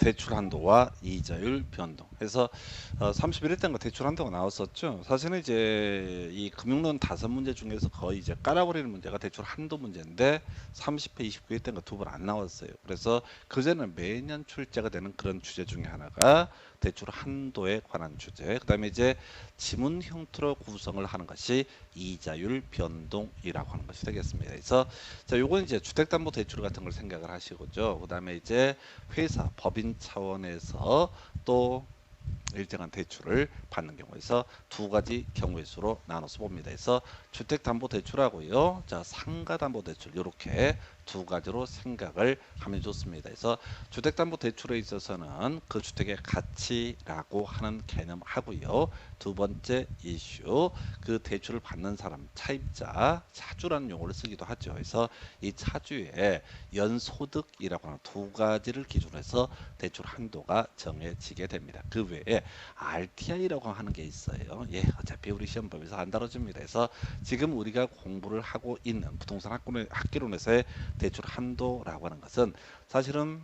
대출 한도와 이자율 변동 해서 31일 때인가 대출 한도가 나왔었죠. 사실은 이제 이 금융론 5문제 중에서 거의 이제 깔아버리는 문제가 대출 한도 문제인데 30회 29회 때인가 2번 안 나왔어요. 그래서 그제는 매년 출제가 되는 그런 주제 중에 하나가 대출 한도에 관한 주제. 그다음에 이제 지문 형태로 구성을 하는 것이 이자율 변동이라고 하는 것이 되겠습니다. 그래서 자, 요건 이제 주택담보대출 같은 걸 생각을 하시고죠. 그다음에 이제 회사 법인 차원에서 또 일정한 대출을 받는 경우에서 두 가지 경우의 수로 나눠서 봅니다. 그래서 주택담보대출하고요, 자 상가담보대출 이렇게 두 가지로 생각을 하면 좋습니다. 그래서 주택담보대출에 있어서는 그 주택의 가치라고 하는 개념하고요. 두 번째 이슈, 그 대출을 받는 사람, 차입자, 차주라는 용어를 쓰기도 하죠. 그래서 이 차주의 연소득이라고 하는 두 가지를 기준으로 해서 대출 한도가 정해지게 됩니다. 그 외에 RTI라고 하는 게 있어요. 예, 어차피 우리 시험법에서 안 다뤄집니다. 그래서 지금 우리가 공부를 하고 있는 부동산 학개론에서의 대출 한도라고 하는 것은 사실은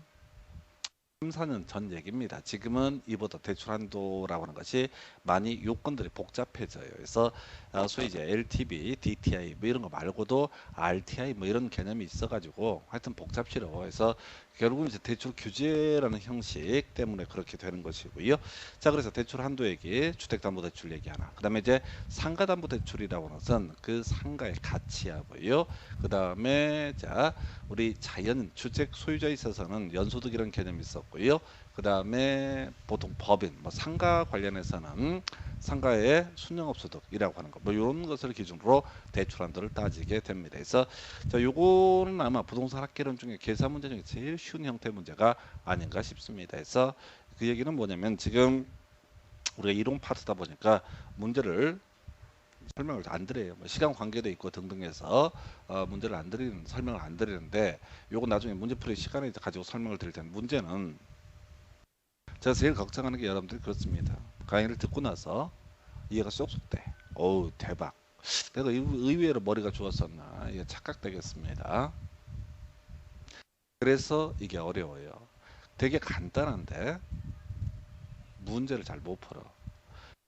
3, 4년 전 얘기입니다. 지금은 이보다 대출 한도라고 하는 것이 많이 요건들이 복잡해져요. 그래서 소위 이제 LTV, DTI 뭐 이런 거 말고도 RTI 뭐 이런 개념이 있어가지고 하여튼 복잡스러워. 그래서 결국은 이제 대출 규제라는 형식 때문에 그렇게 되는 것이고요. 자, 그래서 대출 한도 얘기, 주택담보대출 얘기 하나. 그다음에 이제 상가담보대출이라고 하는 것은 그 상가의 가치하고요. 그다음에 자 우리 자연 주택 소유자에 있어서는 연소득이라는 개념이 있었고요. 그 다음에 보통 법인, 뭐 상가 관련해서는 상가의 순영업소득이라고 하는 것, 뭐 이런 것을 기준으로 대출 한도를 따지게 됩니다. 그래서 자, 요거는 아마 부동산 학개론 중에 계산 문제 중에 제일 쉬운 형태 문제가 아닌가 싶습니다. 그래서 그 얘기는 뭐냐면 지금 우리가 이론 파트다 보니까 문제를 설명을 안 드려요. 뭐 시간 관계도 있고 등등해서 문제를 안 드리는 설명을 안 드리는데 요거 나중에 문제풀이 시간에 가지고 설명을 드릴 텐데 문제는 제가 제일 걱정하는 게 여러분들이 그렇습니다. 강의를 듣고 나서 이해가 쏙쏙 돼. 어우 대박. 내가 의외로 머리가 좋았었나 이게 착각되겠습니다. 그래서 이게 어려워요. 되게 간단한데 문제를 잘 못 풀어.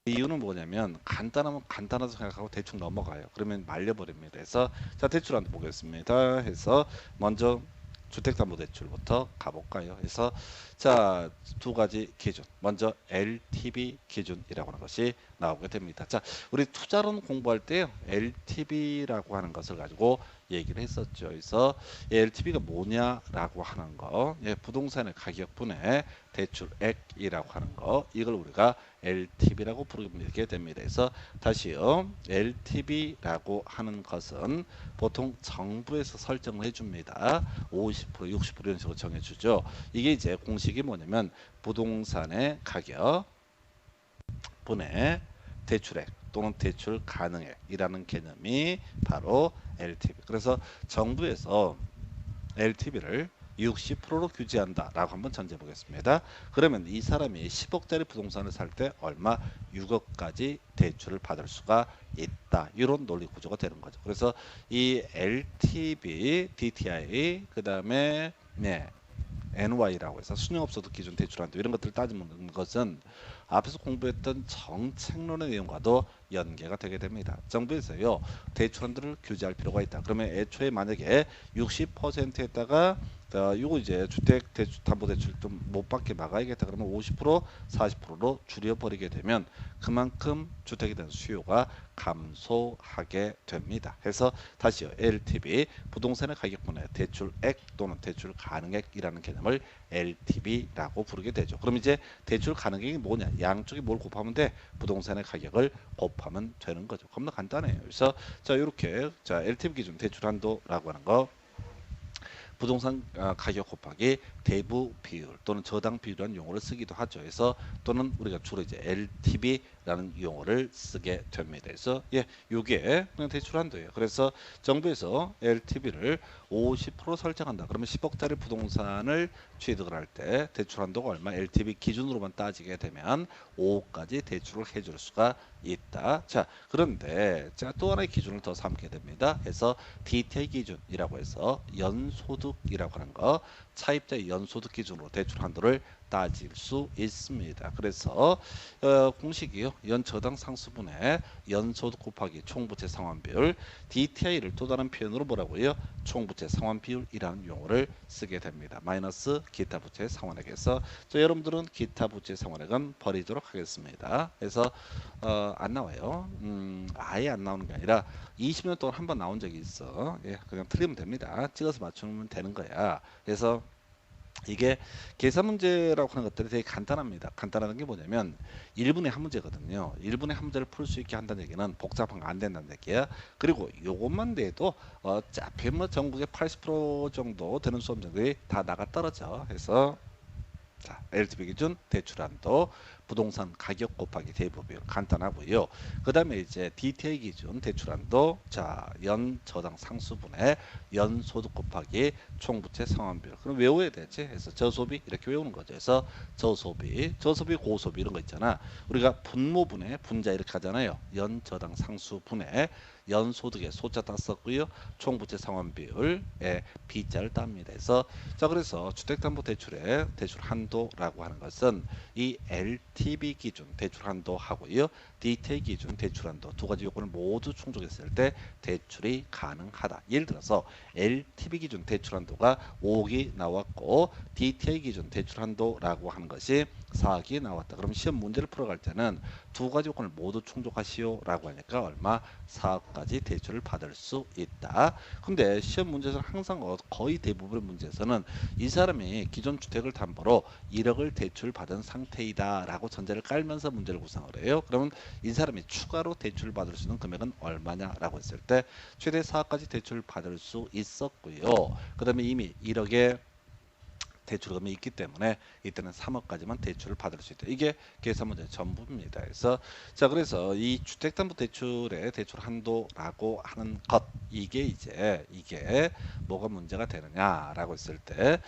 이유는 뭐냐면 간단하면 간단하다 생각하고 대충 넘어가요. 그러면 말려버립니다. 그래서 자 대출 한번 보겠습니다. 해서 먼저 주택담보대출부터 가볼까요? 그래서 자 두 가지 기준, 먼저 LTV 기준이라고 하는 것이 나오게 됩니다. 자 우리 투자론 공부할 때요 LTV라고 하는 것을 가지고 얘기를 했었죠. 그래서 LTV가 뭐냐라고 하는 거, 예, 부동산의 가격분의 대출액이라고 하는 거, 이걸 우리가 LTV라고 부르게 됩니다. 그래서 다시요, LTV라고 하는 것은 보통 정부에서 설정을 해줍니다. 50%, 60% 이런 식으로 정해주죠. 이게 이제 공식이 뭐냐면 부동산의 가격 분의 대출액 또는 대출 가능액이라는 개념이 바로 LTV. 그래서 정부에서 LTV를 60%로 규제한다라고 한번 전제해 보겠습니다. 그러면 이 사람이 10억짜리 부동산을 살 때 얼마? 6억까지 대출을 받을 수가 있다. 이런 논리 구조가 되는 거죠. 그래서 이 LTV, DTI, 그 다음에 네, NY라고 해서 순영업소득 기준 대출한도 이런 것들을 따지는 것은 앞에서 공부했던 정책론의 내용과도 연계가 되게 됩니다. 정부에서요 대출한도를 규제할 필요가 있다. 그러면 애초에 만약에 60%에다가 이거 이제 주택 대출 담보대출 좀 못 받게 막아야겠다. 그러면 50% 40%로 줄여버리게 되면 그만큼 주택에 대한 수요가 감소하게 됩니다. 해서 다시요 LTV 부동산의 가격분의 대출액 또는 대출 가능액이라는 개념을 LTV라고 부르게 되죠. 그럼 이제 대출 가능액이 뭐냐? 양쪽이 뭘 곱하면 돼? 부동산의 가격을 곱하면 되는 거죠. 겁나 간단해요. 그래서 자 이렇게 자 LTV 기준 대출 한도라고 하는 거 부동산 가격 곱하기 대부 비율 또는 저당 비율이라는 용어를 쓰기도 하죠. 그래서 또는 우리가 주로 이제 LTV라는 용어를 쓰게 됩니다. 그래서 예, 요게 그냥 대출 한도예요. 그래서 정부에서 LTV를 50% 설정한다. 그러면 10억짜리 부동산을 취득을 할 때 대출 한도가 얼마? LTV 기준으로만 따지게 되면 5억까지 대출을 해줄 수가 있다. 자, 그런데 자 또 하나의 기준을 더 삼게 됩니다. 해서 DTI 기준이라고 해서 연소득이라고 하는 거, 차입자의 연소득 기준으로 대출 한도를 따질 수 있습니다. 그래서 공식이요. 연저당 상수분의 연소득 곱하기 총부채 상환비율 DTI를 또 다른 표현으로 뭐라고요? 총부채 상환비율이라는 용어를 쓰게 됩니다. 마이너스 기타 부채 상환액에서 여러분들은 기타 부채 상환액은 버리도록 하겠습니다. 그래서 안 나와요. 아예 안 나오는 게 아니라 20년 동안 한 번 나온 적이 있어. 예, 그냥 틀리면 됩니다. 찍어서 맞추면 되는 거야. 그래서 이게 계산 문제라고 하는 것들이 되게 간단합니다. 간단한 게 뭐냐면 1분에 한 문제거든요. 1분에 한 문제를 풀 수 있게 한다는 얘기는 복잡한 거 안 된다는 얘기야. 그리고 요것만 돼도 어차피 뭐 전국의 80% 정도 되는 수험생들이 다 나가 떨어져. 그래서 자, LTV 기준 대출한도 부동산 가격 곱하기 대부비율 간단하고요. 그 다음에 이제 DTI 기준 대출한도 자, 연 저당 상수분의 연소득 곱하기 총부채 상환비율. 그럼 외워야 되지. 그래서 저소비 이렇게 외우는 거죠. 그래서 저소비, 고소비 이런 거 있잖아. 우리가 분모분의 분자 이렇게 하잖아요. 연 저당 상수분의 연소득의 소자 다 썼고요. 총부채 상환비율의 B자를 땁니다. 그래서 주택담보대출의 대출 한도라고 하는 것은 이 LTV 기준 대출 한도 하고요. DTI 기준 대출 한도 두 가지 요건을 모두 충족했을 때 대출이 가능하다. 예를 들어서 LTV 기준 대출 한도가 5억이 나왔고 DTI 기준 대출 한도라고 하는 것이 4억이 나왔다. 그럼 시험 문제를 풀어갈 때는 두 가지 요건을 모두 충족하시오라고 하니까 얼마? 4억까지 대출을 받을 수 있다. 근데 시험 문제에서는 항상 거의 대부분의 문제에서는 이 사람이 기존 주택을 담보로 1억을 대출 받은 상태이다라고 전제를 깔면서 문제를 구성을 해요. 그러면 이 사람이 추가로 대출을 받을 수 있는 금액은 얼마냐라고 했을 때 최대 4억까지 대출을 받을 수 있었고요. 그 다음에 이미 1억의 대출금이 있기 때문에 이때는 3억까지만 대출을 받을 수 있다. 이게 계산 문제 전부입니다. 그래서 이 주택담보대출의 대출 한도라고 하는 것 이게 뭐가 문제가 되느냐라고 했을 때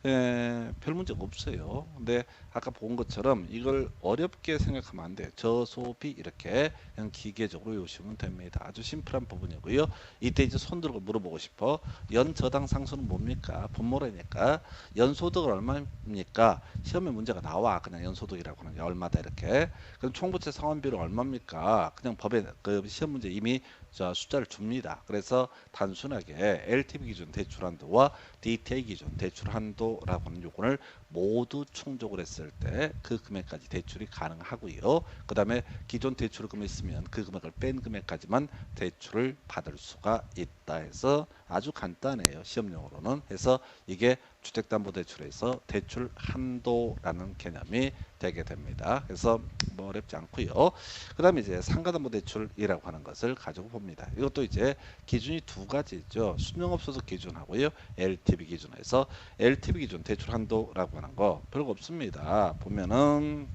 별 문제가 없어요. 근데 아까 본 것처럼 이걸 어렵게 생각하면 안 돼요. 저소비 이렇게 그냥 기계적으로 외우시면 됩니다. 아주 심플한 부분이고요. 이때 이제 손 들고 물어보고 싶어. 연저당 상수는 뭡니까? 분모라니까. 연소득은 얼마입니까? 시험에 문제가 나와. 그냥 연소득이라고 하는 게 얼마다 이렇게. 그럼 총부채 상환비율은 얼마입니까? 그냥 법에 그 시험 문제 이미 숫자를 줍니다. 그래서 단순하게 LTV 기준 대출 한도와 DTI 기준 대출 한도라고 하는 요건을 모두 충족을 했을 때 그 금액까지 대출이 가능하고요. 그 다음에 기존 대출금이 있으면 그 금액을 뺀 금액까지만 대출을 받을 수가 있다 해서 아주 간단해요. 시험용어로는. 해서 이게 주택담보대출에서 대출 한도라는 개념이 되게 됩니다. 그래서 뭐 어렵지 않고요. 그 다음에 이제 상가담보대출이라고 하는 것을 가지고 봅니다. 이것도 이제 기준이 두 가지죠. 순영업소득 기준하고요. LTV 기준에서 LTV 기준 대출 한도라고 하는 거 별거 없습니다. 보면은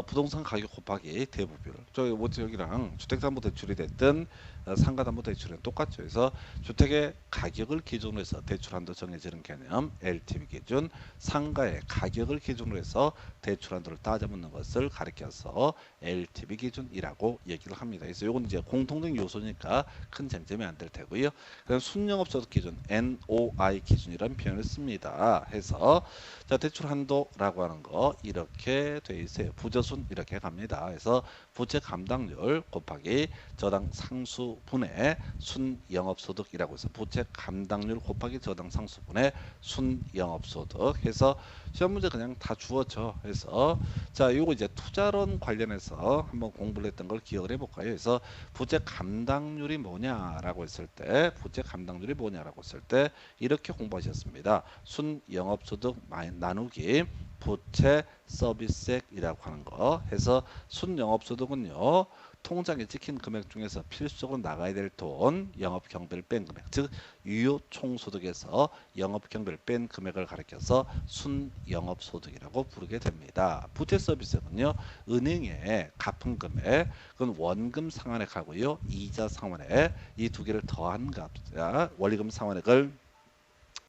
부동산 가격 곱하기 대부비율. 여기랑 주택담보대출이 됐든 상가담보대출은 똑같죠. 그래서 주택의 가격을 기준으로 해서 대출 한도 정해지는 개념 LTV 기준, 상가의 가격을 기준으로 해서 대출 한도를 따져묻는 것을 가리켜서 LTV 기준이라고 얘기를 합니다. 그래서 이건 이제 공통된 요소니까 큰 쟁점이 안 될 테고요. 그다음 순영업소득 기준 NOI 기준이라는 표현을 씁니다. 해서 자, 대출 한도라고 하는 거 이렇게 돼 있어요. 부저순 이렇게 갑니다. 그래서 부채 감당률 곱하기 저당 상수분의 순영업소득이라고 해서 부채 감당률 곱하기 저당 상수분의 순영업소득 해서 시험 문제 그냥 다 주어져. 그래서 자, 요거 이제 투자론 관련해서 한번 공부를 했던 걸 기억을 해볼까요? 그래서 부채 감당률이 뭐냐라고 했을 때 이렇게 공부하셨습니다. 순영업소득 나누기 부채 서비스액이라고 하는 거 해서 순영업소득은요 통장에 찍힌 금액 중에서 필수적으로 나가야 될 돈 영업경비를 뺀 금액 즉 유효총소득에서 영업경비를 뺀 금액을 가리켜서 순영업소득이라고 부르게 됩니다. 부채 서비스액은요 은행에 갚은 금액 그건 원금 상환액하고요 이자 상환액 이 두 개를 더한 값 원리금 상환액을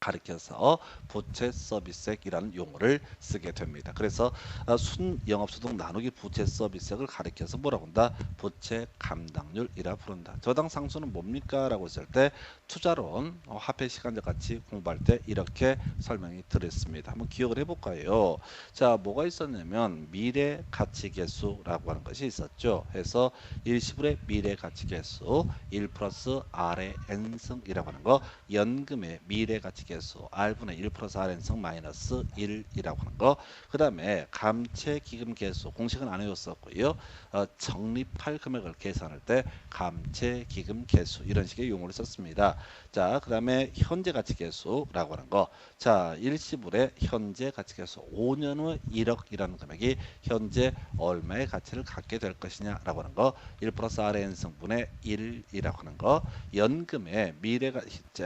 가리켜서 부채 서비스액이라는 용어를 쓰게 됩니다. 그래서 순영업소득 나누기 부채 서비스액을 가리켜서 뭐라고 한다? 부채 감당률이라 부른다. 저당 상수는 뭡니까? 라고 했을 때 투자론 화폐 시간제 같이 공부할 때 이렇게 설명이 드렸습니다. 한번 기억을 해볼까요? 자, 뭐가 있었냐면 미래 가치 계수라고 하는 것이 있었죠. 해서 일시불의 미래 가치 계수 1 플러스 R의 n승이라고 하는 거, 연금의 미래 가치 계수 R분의 1 플러스 Rn승 마이너스 1이라고 하는 거, 그 다음에 감채 기금 계수 공식은 안 외웠었고요. 적립할 금액을 계산할 때 감채 기금 계수 이런 식의 용어를 썼습니다. 자, 그 다음에 현재 가치 계수라고 하는 거, 자, 일시불의 현재 가치 계수 5년 후 1억이라는 금액이 현재 얼마의 가치를 갖게 될 것이냐라고 하는 거, 1 플러스 Rn 승분의 1이라고 하는 거, 연금의 미래가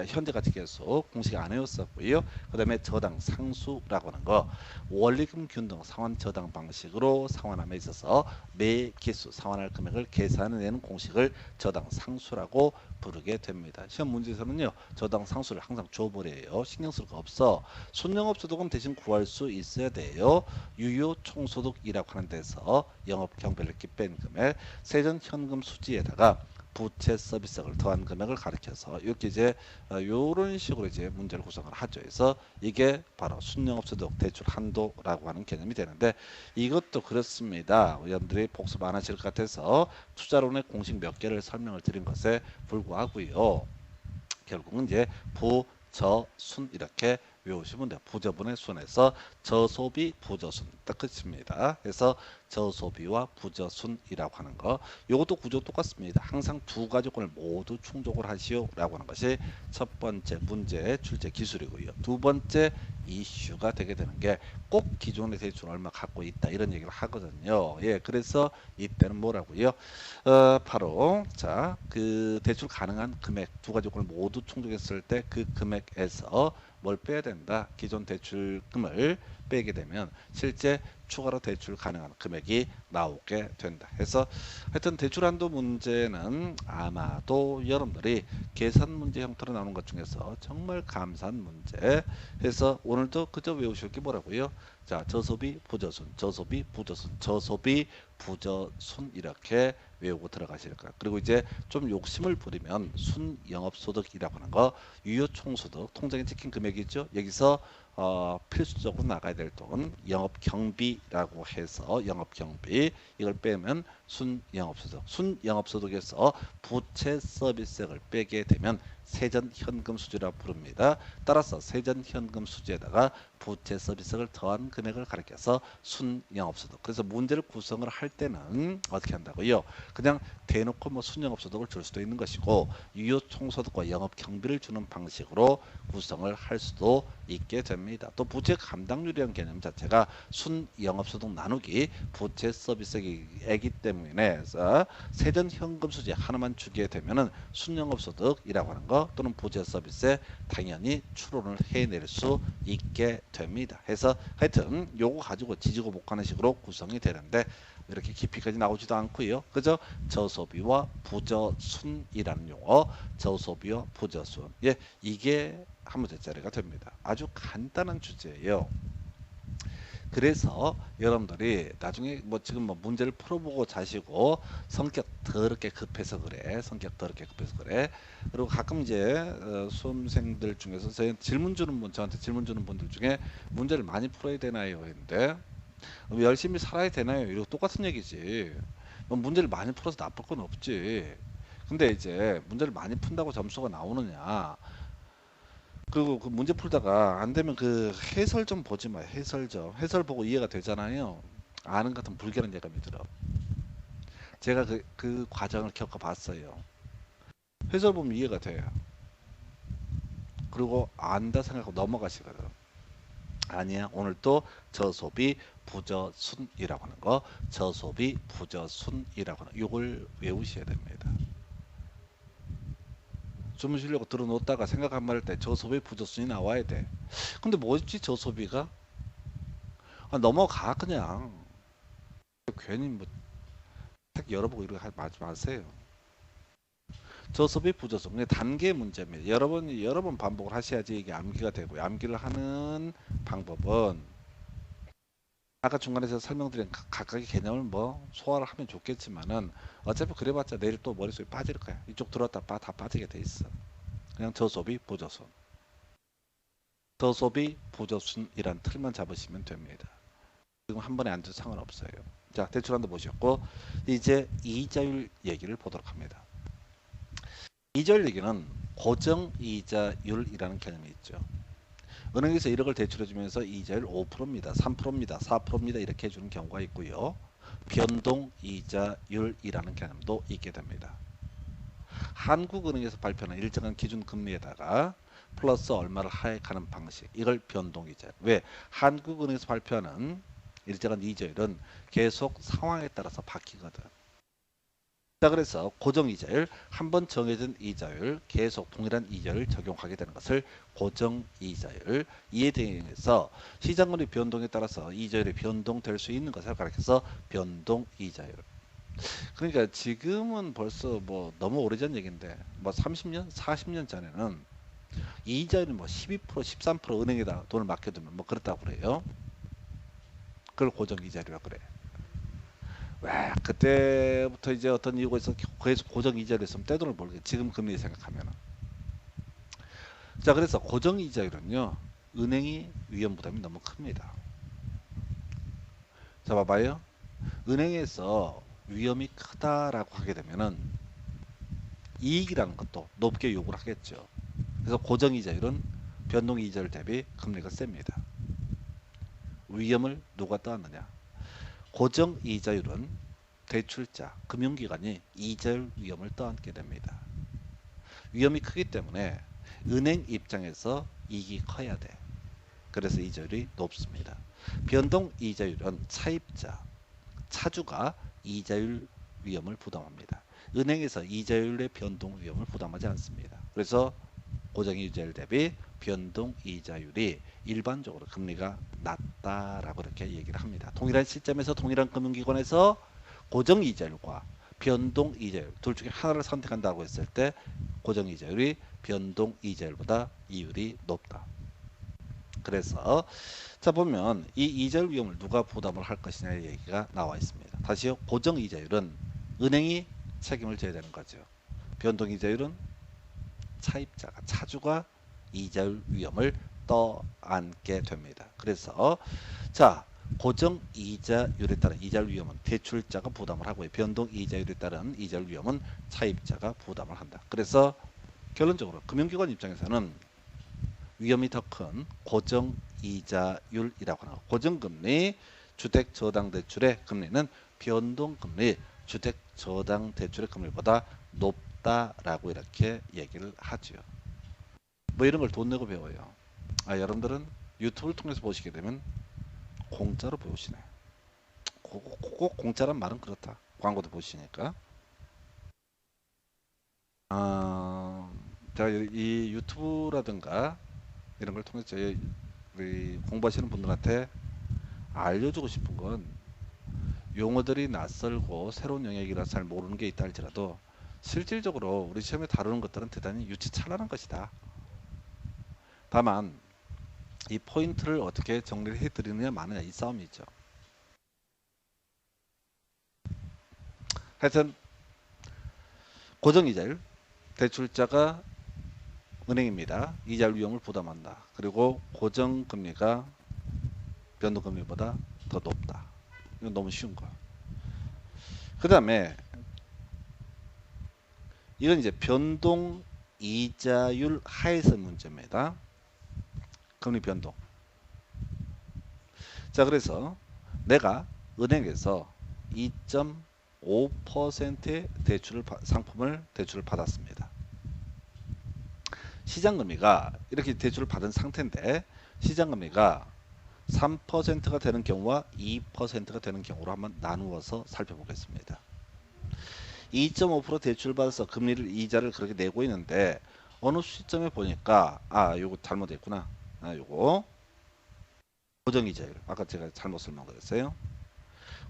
현재 가치 계수 공식 안 외웠었고요. 그 다음에 저당 상수라고 하는 거, 원리금 균등 상환 저당 방식으로 상환함에 있어서 매 기수 상환할 금액을 계산해내는 공식을 저당 상수라고 부르게 됩니다. 시험 문제에서는요, 저당 상수를 항상 줘버려요. 신경 쓸 거 없어. 순영업소득은 대신 구할 수 있어야 돼요. 유효 총소득이라고 하는 데서 영업 경비를 뺀 금액, 세전 현금 수지에다가 부채 서비스액을 더한 금액을 가리켜서 이렇게 이제 이런 식으로 이제 문제를 구성을 하죠. 그래서 이게 바로 순영업소득 대출 한도라고 하는 개념이 되는데, 이것도 그렇습니다. 여러분들이 복습 안 하실 것 같아서 투자론의 공식 몇 개를 설명을 드린 것에 불구하고요. 결국은 이제 부, 저, 순 이렇게 외우시면 돼요. 부저분의 순에서 저소비, 부저순 딱 끝입니다. 그래서 저소비와 부저순이라고 하는 거, 이것도 구조 똑같습니다. 항상 두 가지 조건을 모두 충족을 하시오라고 하는 것이 첫 번째 문제의 출제 기술이고요. 두 번째 이슈가 되게 되는 게 꼭 기존의 대출 얼마 갖고 있다 이런 얘기를 하거든요. 예, 그래서 이때는 뭐라고요? 바로 자, 그 대출 가능한 금액 두 가지 조건을 모두 충족했을 때 그 금액에서 뭘 빼야 된다? 기존 대출금을 빼게 되면 실제 추가로 대출 가능한 금액이 나오게 된다. 해서 하여튼 대출 한도 문제는 아마도 여러분들이 계산 문제 형태로 나오는 것 중에서 정말 감사한 문제 해서 오늘도 그저 외우실 게 뭐라고요? 자, 저소비 부저순, 저소비 부저순, 저소비 부저순 이렇게 외우고 들어가실 거예요. 그리고 이제 좀 욕심을 부리면 순영업소득이라고 하는 거, 유효총소득 통장에 찍힌 금액이죠. 여기서 필수적으로 나가야 될 돈, 영업경비라고 해서 영업경비 이걸 빼면 순영업소득, 순영업소득에서 부채 서비스액을 빼게 되면 세전현금 수지라고 부릅니다. 따라서 세전현금 수지에다가 부채 서비스액을 더한 금액을 가리켜서 순영업소득. 그래서 문제를 구성을 할 때는 어떻게 한다고요? 그냥 대놓고 뭐 순영업소득을 줄 수도 있는 것이고, 유효총소득과 영업경비를 주는 방식으로 구성을 할 수도 있게 됩니다. 또 부채 감당률이라는 개념 자체가 순영업소득 나누기 부채 서비스액이기 때문에 세전현금 수지 하나만 주게 되면은 순영업소득이라고 하는 거 또는 부채 서비스에 당연히 추론을 해낼 수 있게 됩니다. 해서 하여튼 요거 가지고 지지고 볶아는 식으로 구성이 되는데 이렇게 깊이까지 나오지도 않고요. 그죠? 저소비와 부저순이라는 용어, 저소비와 부저순. 예, 이게 한 문제짜리가 됩니다. 아주 간단한 주제예요. 그래서 여러분들이 나중에 뭐 지금 뭐 문제를 풀어보고 자시고 성격 더럽게 급해서 그래, 성격 더럽게 급해서 그래. 그리고 가끔 이제 수험생들 중에서 질문 주는 분, 저한테 질문 주는 분들 중에 문제를 많이 풀어야 되나요? 했는데 열심히 살아야 되나요? 이거 똑같은 얘기지. 뭐 문제를 많이 풀어서 나쁠 건 없지. 근데 이제 문제를 많이 푼다고 점수가 나오느냐? 그리고 그 문제 풀다가 안 되면 그 해설 좀 보지 마요. 해설 좀. 해설 보고 이해가 되잖아요. 아는 것 같은 불길한 예감이 들어. 제가 그 과정을 겪어봤어요. 해설 보면 이해가 돼요. 그리고 안다 생각하고 넘어가시거든. 아니야. 오늘 또 저소비 부저순이라고 하는 거, 저소비 부저순이라고 하는 요걸 외우셔야 됩니다. 주무시려고 들어놓다가 생각 안 맞을 때 저소비 부저순이 나와야 돼. 근데 뭐지 저소비가? 넘어가 그냥. 괜히 뭐 책 열어보고 이렇게 하지 마세요. 저소비 부저소. 그게 단계 문제입니다. 여러분이 여러 번 반복을 하셔야지 이게 암기가 되고요. 암기를 하는 방법은 아까 중간에서 설명드린 각각의 개념을 뭐 소화를 하면 좋겠지만은 어차피 그래봤자 내일 또 머릿속에 빠질 거야. 이쪽 들었다 다 빠지게 돼 있어. 그냥 저소비 부저손. 저소비 부저순이란 틀만 잡으시면 됩니다. 지금 한 번에 앉아도 상관없어요. 자, 대출한도 보셨고 이제 이자율 얘기를 보도록 합니다. 이자율 얘기는 고정이자율이라는 개념이 있죠. 은행에서 1억을 대출해주면서 이자율 5%입니다. 3%입니다. 4%입니다. 이렇게 해주는 경우가 있고요. 변동이자율이라는 개념도 있게 됩니다. 한국은행에서 발표하는 일정한 기준금리에다가 플러스 얼마를 하액하는 방식, 이걸 변동이자율. 왜? 한국은행에서 발표하는 일정한 이자율은 계속 상황에 따라서 바뀌거든. 자, 그래서 고정이자율, 한번 정해진 이자율, 계속 동일한 이자율을 적용하게 되는 것을 고정이자율. 이에 대해서 시장금리 변동에 따라서 이자율이 변동될 수 있는 것을 가리켜서 변동이자율. 그러니까 지금은 벌써 뭐 너무 오래전 얘기인데 뭐 30년, 40년 전에는 이자율이 뭐 12%, 13% 은행에다 돈을 맡겨두면 뭐 그렇다고 그래요. 그걸 고정이자율이라고 그래. 와, 그때부터 이제 어떤 이유가 있어 계속 고정 이자율 했으면 떼돈을 벌게. 지금 금리 생각하면은. 자, 그래서 고정 이자율은요, 은행이 위험 부담이 너무 큽니다. 자, 봐봐요. 은행에서 위험이 크다라고 하게 되면은 이익이라는 것도 높게 요구를 하겠죠. 그래서 고정 이자율은 변동 이자율 대비 금리가 셉니다. 위험을 누가 떠안느냐? 고정 이자율은 대출자, 금융기관이 이자율 위험을 떠안게 됩니다. 위험이 크기 때문에 은행 입장에서 이익이 커야 돼. 그래서 이자율이 높습니다. 변동 이자율은 차입자, 차주가 이자율 위험을 부담합니다. 은행에서 이자율의 변동 위험을 부담하지 않습니다. 그래서 고정 이자율 대비 변동 이자율이 일반적으로 금리가 낮다라고 이렇게 얘기를 합니다. 동일한 시점에서 동일한 금융기관에서 고정 이자율과 변동 이자율 둘 중에 하나를 선택한다고 했을 때 고정 이자율이 변동 이자율보다 이율이 높다. 그래서 자 보면 이 이자율 위험을 누가 부담을 할 것이냐의 얘기가 나와 있습니다. 다시요. 고정 이자율은 은행이 책임을 져야 되는 거죠. 변동 이자율은 차입자가, 차주가 이자율 위험을 떠안게 됩니다. 그래서 자, 고정 이자율에 따른 이자율 위험은 대출자가 부담을 하고요. 변동 이자율에 따른 이자율 위험은 차입자가 부담을 한다. 그래서 결론적으로 금융기관 입장에서는 위험이 더 큰 고정 이자율이라고 하는 고정금리 주택저당대출의 금리는 변동금리 주택저당대출의 금리보다 높다라고 이렇게 얘기를 하죠. 뭐 이런 걸 돈 내고 배워요. 아, 여러분들은 유튜브를 통해서 보시게 되면 공짜로 배우시네. 꼭 공짜란 말은 그렇다. 광고도 보시니까. 제가 이 유튜브라든가 이런 걸 통해서 우리 공부하시는 분들한테 알려주고 싶은 건 용어들이 낯설고 새로운 영역이라 잘 모르는 게 있다 할지라도 실질적으로 우리 시험에 다루는 것들은 대단히 유치찬란한 것이다. 다만 이 포인트를 어떻게 정리를 해드리느냐 마느냐 이 싸움이죠. 하여튼 고정이자율 대출자가 은행입니다. 이자율 위험을 부담한다. 그리고 고정금리가 변동금리보다 더 높다. 이건 너무 쉬운 거. 그 다음에 이건 이제 변동 이자율 하에서 문제입니다. 금리 변동. 자, 그래서 내가 은행에서 2.5%의 상품을 대출을 받았습니다. 시장금리가 이렇게 대출을 받은 상태인데 시장금리가 3%가 되는 경우와 2%가 되는 경우로 한번 나누어서 살펴보겠습니다. 2.5% 대출 받아서 금리를 이자를 그렇게 내고 있는데 어느 시점에 보니까 요거 잘못했구나. 요거 고정이자율 아까 제가 잘못 설명드렸어요.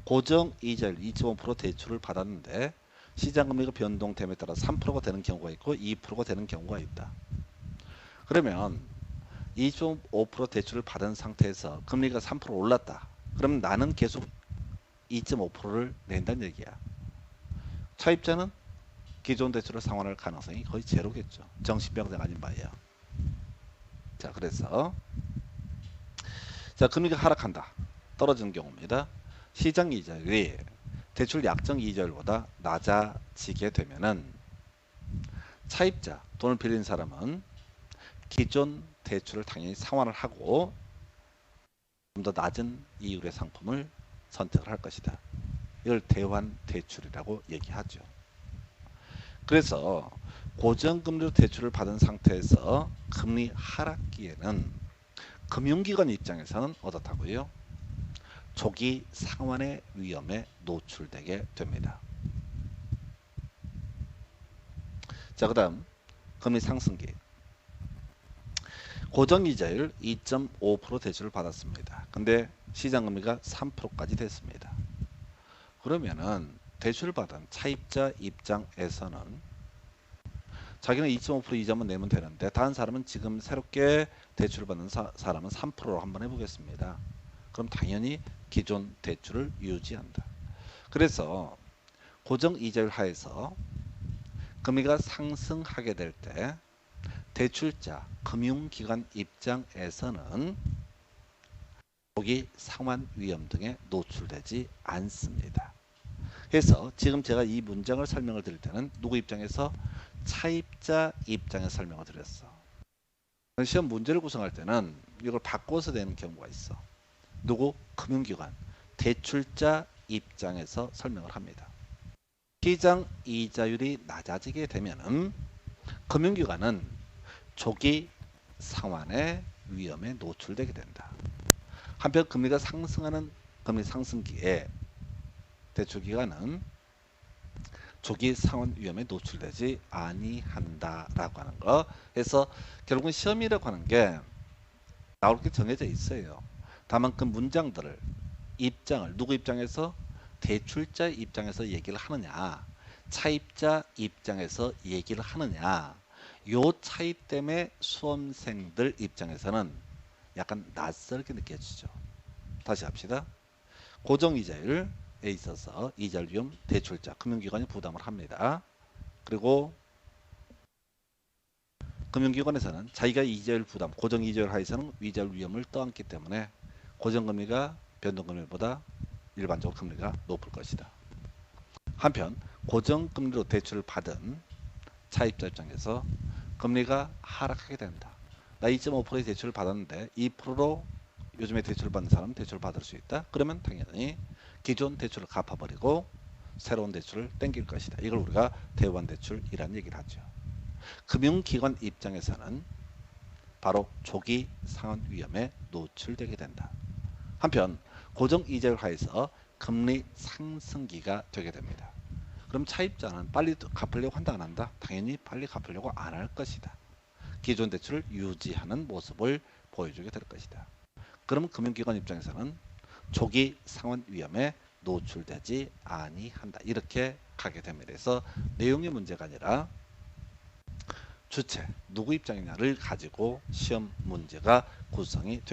고정이자율 2.5% 대출을 받았는데 시장금리가 변동됨에 따라 3%가 되는 경우가 있고 2%가 되는 경우가 있다. 그러면 2.5% 대출을 받은 상태에서 금리가 3% 올랐다. 그럼 나는 계속 2.5%를 낸다는 얘기야. 차입자는 기존 대출을 상환할 가능성이 거의 제로겠죠. 정신병자 아닌 바에요. 자, 그래서 자, 금리가 하락한다. 떨어지는 경우입니다. 시장 이자율이 대출 약정 이자율보다 낮아지게 되면은 차입자, 돈을 빌린 사람은 기존 대출을 당연히 상환을 하고 좀 더 낮은 이율의 상품을 선택을 할 것이다. 이걸 대환 대출이라고 얘기하죠. 그래서 고정금리로 대출을 받은 상태에서 금리 하락기에는 금융기관 입장에서는 어떻다고요? 조기 상환의 위험에 노출되게 됩니다. 자, 그 다음 금리 상승기. 고정이자율 2.5% 대출을 받았습니다. 근데 시장금리가 3%까지 됐습니다. 그러면은 대출을 받은 차입자 입장에서는 자기는 2.5% 이자만 내면 되는데 다른 사람은 지금 새롭게 대출을 받는 사람은 3%로 한번 해보겠습니다. 그럼 당연히 기존 대출을 유지한다. 그래서 고정이자율 하에서 금리가 상승하게 될 때 대출자, 금융기관 입장에서는 조기 상환 위험 등에 노출되지 않습니다. 그래서 지금 제가 이 문장을 설명을 드릴 때는 누구 입장에서? 차입자 입장에서 설명을 드렸어. 시험 문제를 구성할 때는 이걸 바꿔서 내는 경우가 있어. 누구? 금융기관, 대출자 입장에서 설명을 합니다. 시장 이자율이 낮아지게 되면은 금융기관은 조기 상환의 위험에 노출되게 된다. 한편 금리가 상승하는 금리 상승기에 대출기관은 조기 상환 위험에 노출되지 아니한다라고 하는 거. 그래서 결국은 시험이라고 하는 게 나올 게 정해져 있어요. 다만 그 문장들을 입장을 누구 입장에서? 대출자 입장에서 얘기를 하느냐, 차입자 입장에서 얘기를 하느냐, 요 차이 때문에 수험생들 입장에서는 약간 낯설게 느껴지죠. 다시 합시다. 고정이자율에 있어서 이자율 위험 대출자, 금융기관이 부담을 합니다. 그리고 금융기관에서는 자기가 이자율 부담, 고정이자율 하에서는 위자율 위험을 떠안기 때문에 고정금리가 변동금리보다 일반적으로 금리가 높을 것이다. 한편 고정금리로 대출을 받은 차입자 입장에서 금리가 하락하게 된다. 나 2.5%의 대출을 받았는데 2%로 요즘에 대출을 받는 사람은 대출을 받을 수 있다. 그러면 당연히 기존 대출을 갚아버리고 새로운 대출을 땡길 것이다. 이걸 우리가 대환 대출이라는 얘기를 하죠. 금융기관 입장에서는 바로 조기 상환 위험에 노출되게 된다. 한편 고정이자율 하에서 금리 상승기가 되게 됩니다. 그럼 차입자는 빨리 갚으려고 한다 안 한다? 당연히 빨리 갚으려고 안 할 것이다. 기존 대출을 유지하는 모습을 보여주게 될 것이다. 그럼 금융기관 입장에서는 조기 상환 위험에 노출되지 아니한다. 이렇게 가게 됩니다. 그래서 내용의 문제가 아니라 주체, 누구 입장이냐를 가지고 시험 문제가 구성이 됩니다.